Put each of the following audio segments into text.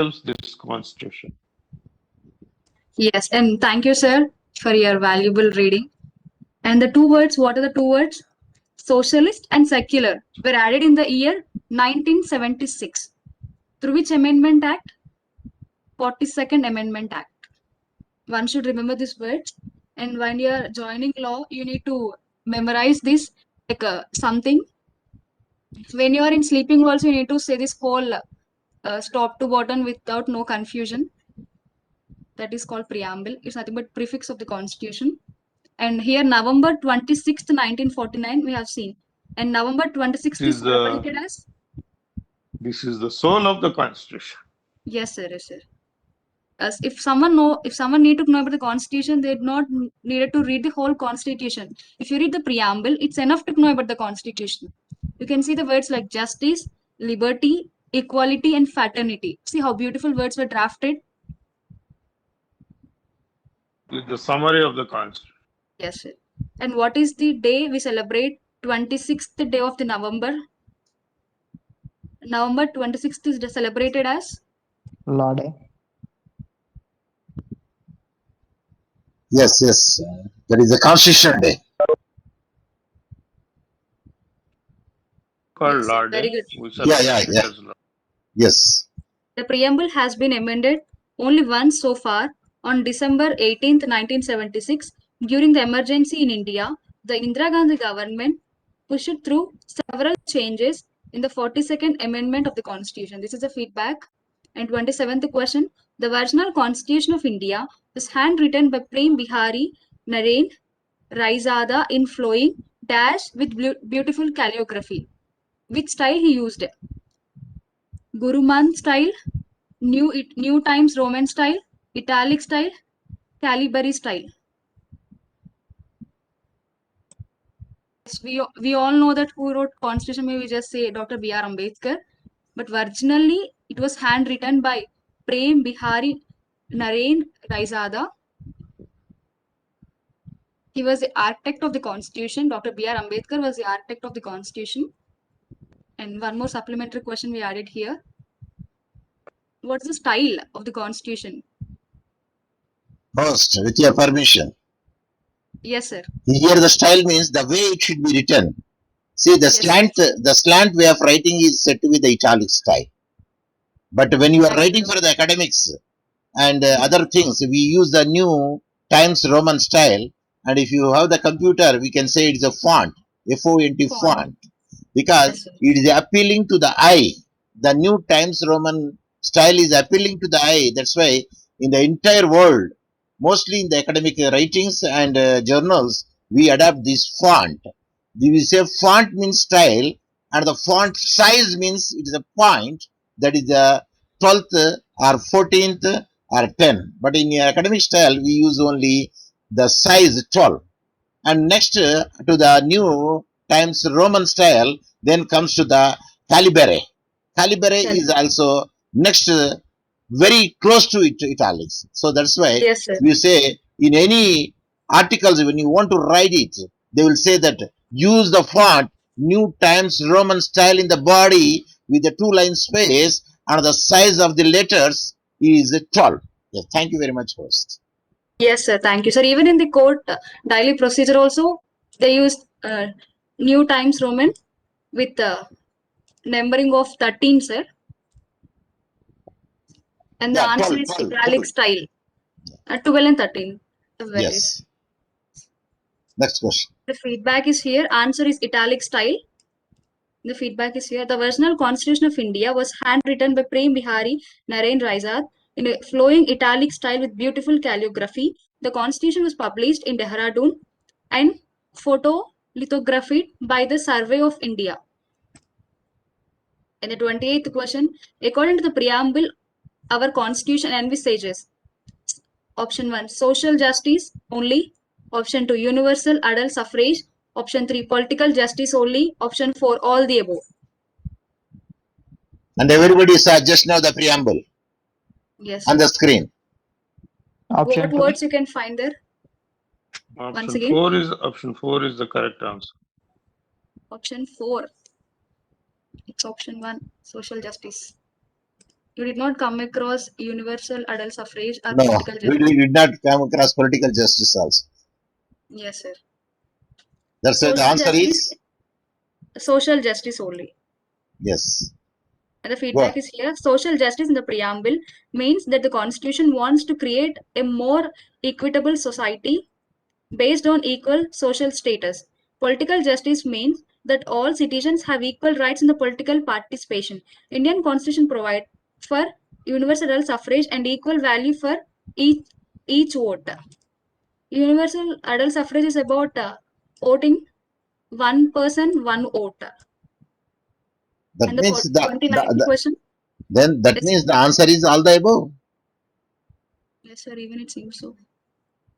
this constitution? Yes, and thank you, sir, for your valuable reading. And the two words, what are the two words? Socialist and secular were added in the year 1976. Through which Amendment Act? 42nd Amendment Act. One should remember these words. And when you are joining law, you need to memorize this like something. When you are in sleeping also, you need to say this whole top to bottom without no confusion. That is called preamble. It's nothing but prefix of the constitution. And here November 26th, 1949, we have seen. And November 26th is celebrated as? This is the soul of the constitution. Yes, sir. Yes, sir. As if someone need to know about the constitution, they not needed to read the whole constitution. If you read the preamble, it's enough to know about the constitution. You can see the words like justice, liberty, equality, and fraternity. See how beautiful words were drafted. With the summary of the constitution. Yes, sir. And what is the day we celebrate? 26th day of the November. November 26th is celebrated as? Law Day. Yes, yes. That is the Constitution Day. Called Yes, Law very Day. good. Yeah. Yes. The preamble has been amended only once so far on December 18th, 1976. During the emergency in India, the Indira Gandhi government pushed through several changes in the 42nd Amendment of the Constitution. This is the feedback. And 27th question, the original Constitution of India was handwritten by Prem Bihari Narain Raizada in flowing dash with beautiful calligraphy. Which style he used? Guruman style, New Times Roman style, Italic style, Calibri style. We all know that who wrote Constitution. Maybe we just say Dr. B.R. Ambedkar. But originally, it was handwritten by Prem Bihari Narain Raizada. He was the architect of the Constitution. Dr. B.R. Ambedkar was the architect of the Constitution. And one more supplementary question we added here. What's the style of the Constitution? Host, with your permission. Yes, sir. Here the style means the way it should be written. See, the slant way of writing is said to be the italic style. But when you are writing for the academics and other things, we use the New Times Roman style. And if you have the computer, we can say it's a font, F-O-N-T font, because it is appealing to the eye. The New Times Roman style is appealing to the eye. That's why in the entire world, mostly in the academic writings and journals, we adopt this font. We say font means style, and the font size means it is a point, that is the 12th or 14th or 10. But in academic style, we use only the size 12. And next to the New Times Roman style, then comes to the Calibri. Calibri is also next, very close to italics. So that's why we say in any articles, when you want to write it, they will say that use the font New Times Roman style in the body with the 2-line space, and the size of the letters is 12. Yes, thank you very much, host. Yes, sir. Thank you, sir. Even in the court daily procedure also, they use New Times Roman with numbering of 13, sir. And the answer is italic style. 12 and 13. Yes. Next question. The feedback is here. Answer is italic style. The feedback is here. The original Constitution of India was handwritten by Prem Bihari Narain Raizad in a flowing italic style with beautiful calligraphy. The Constitution was published in Dehradun and photolithographed by the Survey of India. And the 28th question, according to the preamble, our Constitution envisages option 1, social justice only. Option 2, universal adult suffrage. Option 3, political justice only. Option 4, all the above. And everybody saw just now the preamble. Yes. On the screen. What words you can find there? Option 4 is the correct answer. Option 4. It's option 1, social justice. You did not come across universal adult suffrage or No, political we justice. did not come across political justice also. Yes, sir. That's why the Social answer justice, is social justice only. yes. And the Go feedback on. is here. Social justice in the preamble means that the Constitution wants to create a more equitable society based on equal social status. Political justice means that all citizens have equal rights in the political participation. Indian Constitution provides for universal adult suffrage and equal value for each vote. Universal adult suffrage is about voting one person, one vote. That And the means 29th question. then that Yes, means the answer is all the above. yes, sir. Even it seems so.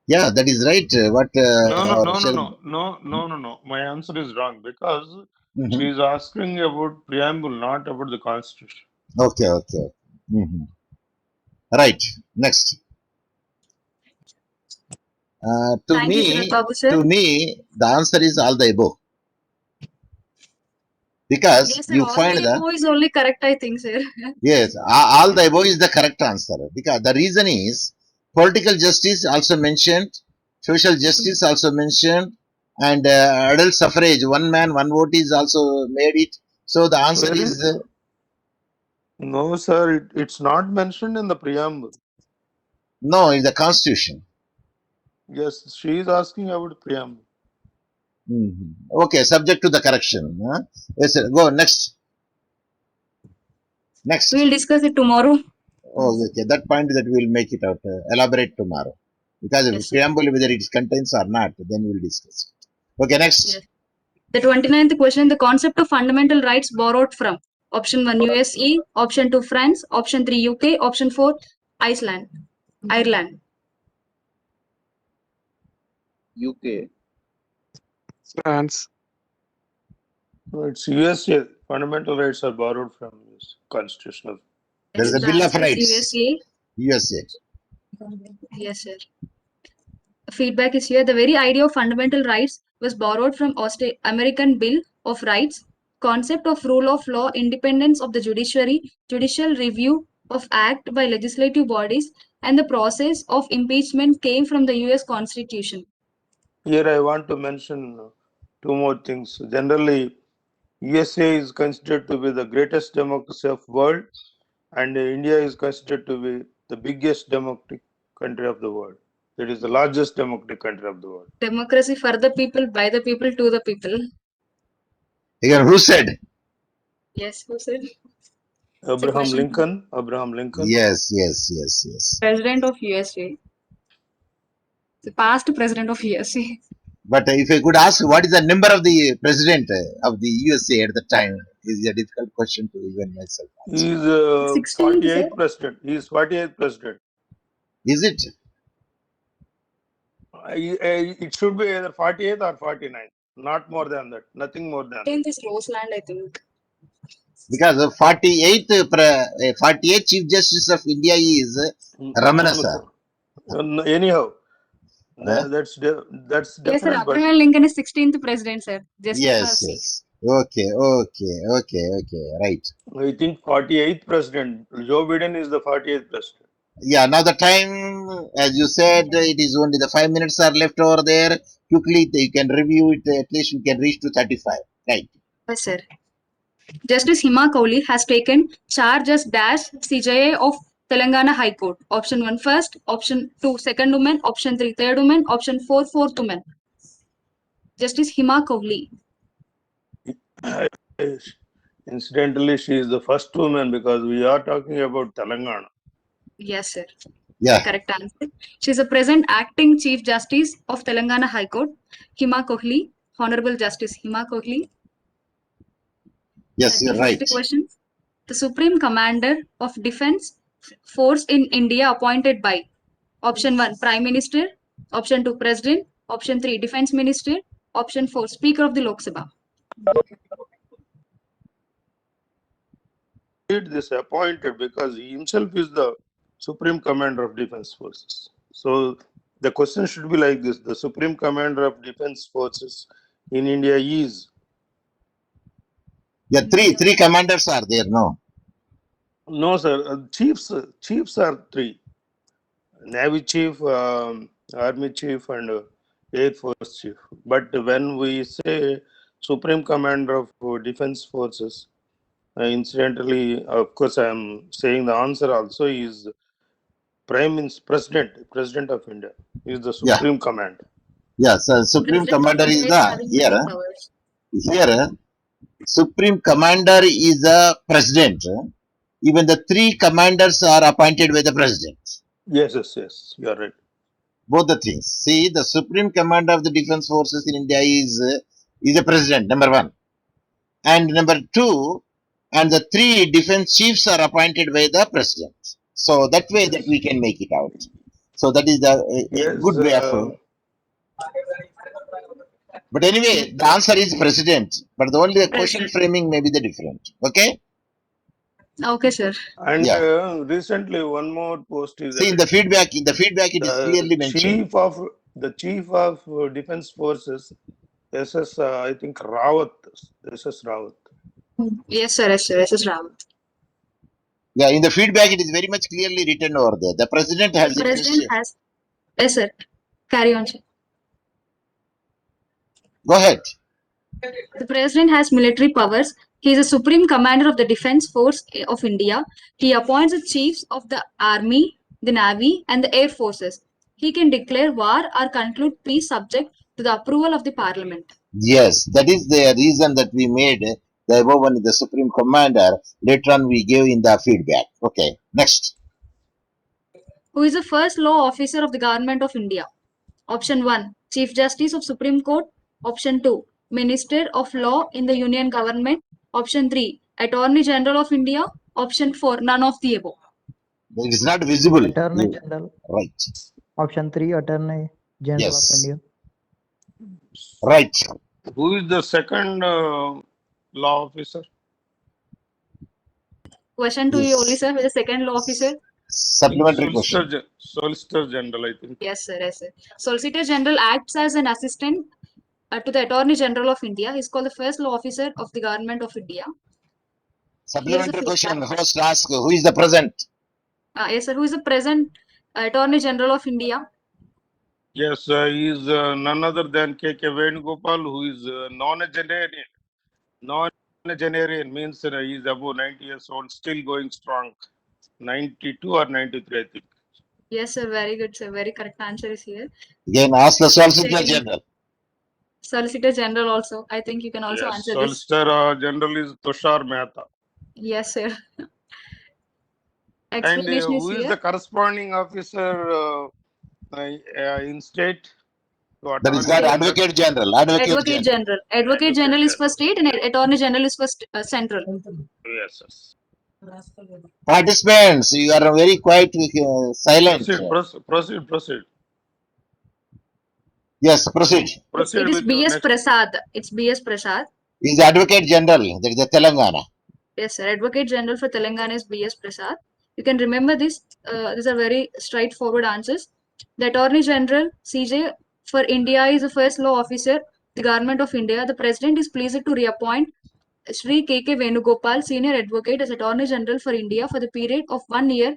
Yeah, that is right. What No. My answer is wrong because Mhm. she is asking about preamble, not about the constitution. Okay. Mhm. Right. Next. To Thank you, Sharad me, Babu, sir. the answer is all the above because Yes, sir. you All find the the above is only correct, I think, sir. yes, all the above is the correct answer because the reason is political justice also mentioned, social justice also mentioned, and adult suffrage, one man, one vote is also made it. So the answer Where is is no, sir? It's not mentioned in the preamble. no, is the constitution. Yes, she is asking about preamble. Mhm. Okay, subject to the correction. Huh? Yes, sir. Go next. Next. We'll discuss it tomorrow. Oh, okay. That point that we'll make it out. Elaborate tomorrow. Because if Yes, sir. preamble, whether it contains or not, then we'll discuss. Okay, next. Yes. The 29th question, the concept of fundamental rights borrowed from option 1 USA, option 2 France, option 3 UK, option 4 Ireland. UK. France. No, it's USA. Fundamental rights are borrowed from US constitutional. There is a The Bill of answer is Rights, USA. USA. Yes, sir. Feedback is here. The very idea of fundamental rights was borrowed from American Bill of Rights, concept of rule of law, independence of the judiciary, judicial review of act by legislative bodies, and the process of impeachment came from the US Constitution. Here I want to mention two more things. Generally, USA is considered to be the greatest democracy of world, and India is considered to be the biggest democratic country of the world. It is the largest democratic country of the world. Democracy for the people, by the people, to the people. Again, who said? Yes, who said? Abraham question. Lincoln. Yes. President of USA. The past president of USA. But if I could ask, what is the number of the president of the USA at the time? Is a difficult question to even myself answer. He is 16th, sir. 48th president. He is 48th president. Is it? It should be either 48th or 49th. Not more than that. Nothing more than that. 10th is Roseland, I think. Because the 48th Chief Justice of India is Ramana sir. Anyhow, Huh? that's Yes, sir. different. But Abraham Lincoln is 16th president, sir. Just Yes. Okay. Right. I think 48th president. Joe Biden is the 48th president. Yeah, now the time, as you said, it is only the 5 minutes are left over there. Quickly, you can review it. At least you can reach to 35. Right. Yes, sir. Justice Hima Kauli has taken charge as dash CJA of Telangana High Court. Option 1 first, option 2 second woman, option 3 third woman, option 4 fourth woman. Justice Hima Kauli. Incidentally, she is the first woman because we are talking about Telangana. Yes, sir. Yeah. Correct answer. She is the present acting Chief Justice of Telangana High Court, Hima Kohli, Honorable Justice Hima Kohli. Yes, you're 31st right. question. The Supreme Commander of Defense Force in India appointed by option 1 Prime Minister, option 2 President, option 3 Defense Minister, option 4 Speaker of the Lok Sabha. This appointed because he himself is the Supreme Commander of Defense Forces. So the question should be like this: the Supreme Commander of Defense Forces in India is Yeah, three commanders are there. No. No, sir. Chiefs are three: Navy Chief, Army Chief, and Air Force Chief. But when we say Supreme Commander of Defense Forces, incidentally, of course, I am saying the answer also is President of India is the Yeah, Supreme Command. yeah. So Supreme President of Commander is India is the having many powers. here. Supreme Commander is the president. Even the three commanders are appointed by the president. Yes, you are right. Both the things. See, the Supreme Commander of the Defense Forces in India is the president, number one. And number two, and the three defense chiefs are appointed by the president. So that way that we can make it out. So that is the a Yes, good way of. But anyway, the answer is president. But the only question President. framing may be the different. Okay. Okay, sir. and Yeah. recently one more post is See, in added. the feedback, it is clearly mentioned. The chief of defense forces, SS, I think Rawat, SS Rawat. Yes, sir. Yes, sir. Yes, sir. Ram. Yeah, in the feedback, it is very much clearly written over there. The president has The president has. Yes, sir. Carry on, sir. Go ahead. The president has military powers. He is the supreme commander of the defense force of India. He appoints the chiefs of the army, the navy, and the air forces. He can declare war or conclude peace subject to the approval of the parliament. Yes, that is the reason that we made the above one the supreme commander. Later on, we gave in the feedback. Okay, next. Who is the first law officer of the government of India? Option 1, Chief Justice of Supreme Court. Option 2, Minister of Law in the Union Government. Option 3, Attorney General of India. Option 4, none of the above. It is not visible. Attorney General. Right. Option 3, Attorney General Yes. of India. Right. Who is the second law officer? Question 2 Yes. only, sir, with the second law officer. Supplementary question. Solicitor General, I think. Yes, sir. Yes, sir. Solicitor General acts as an assistant to the Attorney General of India. He is called the first law officer of the government of India. Supplementary question. First ask who is the present? Yes, sir. Who is the present Attorney General of India? Yes, he is none other than K.K. Venugopal, who is non-generian. Non-generian means he is above 90 years old, still going strong. 92 or 93, I think. Yes, sir. Very good, sir. Very correct answer is here. Again, ask the Solicitor Second. General. Solicitor General also. I think you can also Yes, answer this. Solicitor General is Tushar Mehta. Yes, sir. And Explanation is who is here. the corresponding officer in state? That is called Advocate General. Advocate General. Advocate General is for state and Attorney General is for central. Yes. Participants, you are very quiet, silent. Proceed. Yes, proceed. Proceed It is with your B.S. next. Prasad. It's B.S. Prasad. He is Advocate General. That is the Telangana. Yes, sir. Advocate General for Telangana is B.S. Prasad. You can remember this. These are very straightforward answers. The Attorney General, CJ, for India is the first law officer, the government of India. The President is pleased to reappoint Sri K.K. Venugopal, Senior Advocate, as Attorney General for India for the period of 1 year